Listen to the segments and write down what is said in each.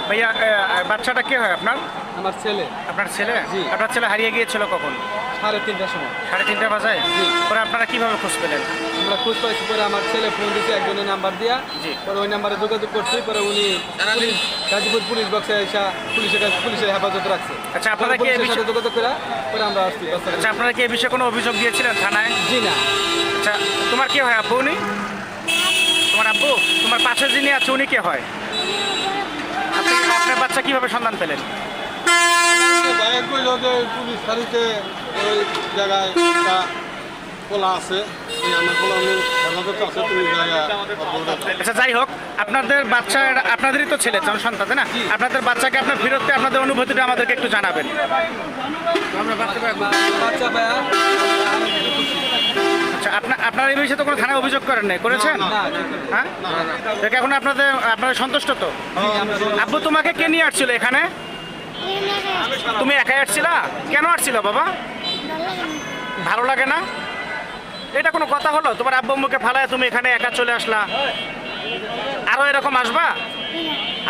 ভাইয়া বাচ্চাটা কে হয় আপনার? আমার ছেলে। আপনার ছেলে? জি। আপনার ছেলে হারিয়ে গিয়েছিল কখন? 3:30টার সময়। 3:30 বাজায়? জি। পরে আপনারা কিভাবে খোঁজ পেলেন? আমরা খোঁজ পাইছি, পরে আমার ছেলে ফোন দিচ্ছে একজনের নাম্বার দিয়া। জি। পরে ওই নাম্বারে যোগাযোগ করছি, পরে উনি গাজীপুর পুলিশ বক্সে এসে পুলিশের হেফাজতে রাখছে। আচ্ছা, আপনারা কি পুলিশের সাথে যোগাযোগ করে পরে আমরা আসছি। আচ্ছা, আপনারা কি এই বিষয়ে কোনো অভিযোগ দিয়েছিলেন থানায়? জি না। আচ্ছা, তোমার কে হয় আব্বু উনি? তোমার আব্বু? তোমার পাশে যিনি আছে উনি কে হয়? আপনি আপনার বাচ্চা কিভাবে সন্ধান পেলেন? বাইক কইল যে পুলিশ ফাঁড়িতে ওই জায়গায় একটা খোলা আছে, এই আমার খোলা হেফাজত আছে, তুমি জায়গায়। আচ্ছা, যাই হোক, আপনাদের বাচ্চা আপনাদেরই তো ছেলে, সন্তান, তাই না? আপনাদের বাচ্চাকে আপনার ফেরত পেয়ে আপনাদের অনুভূতিটা আমাদেরকে একটু জানাবেন। বাচ্চা ভাইয়া আচ্ছা, আপনার এই বিষয়ে তো কোনো থানায় অভিযোগ করেন নাই, করেছেন? হ্যাঁ, দেখে এখন আপনাদের সন্তুষ্ট তো? আব্বু, তোমাকে কে নিয়ে আসছিল এখানে? তুমি একাই আসছিলা? কেন আসছিলা বাবা? ভালো লাগে না? এটা কোনো কথা হলো? তোমার আব্বু আম্মুকে ফালায় তুমি এখানে একা চলে আসলা? আরও এরকম আসবা?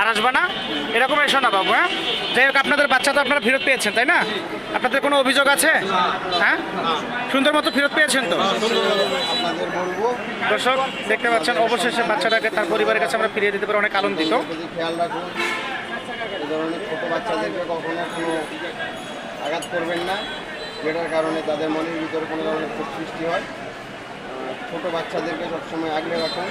আর আসবা না? এরকম এসো না বাবু। হ্যাঁ, যাই হোক, আপনাদের বাচ্চা তো আপনারা ফেরত পেয়েছেন, তাই না? আপনাদের কোনো অভিযোগ আছে? হ্যাঁ, সুন্দর মতো ফেরত পেয়েছেন তো? আপনাদের বলবো দর্শক দেখতে পাচ্ছেন, অবশেষে বাচ্চাটাকে তার পরিবারের কাছে আমরা ফিরিয়ে দিতে পারি, অনেক আনন্দিত। যদি খেয়াল রাখুন, এই ধরনের ছোটো বাচ্চাদেরকে কখনো কোনো আঘাত করবেন না, যেটার কারণে তাদের মনের ভিতরে কোনো ধরনের ক্ষোভ সৃষ্টি হয়। ছোটো বাচ্চাদেরকে সবসময় আগলে রাখুন।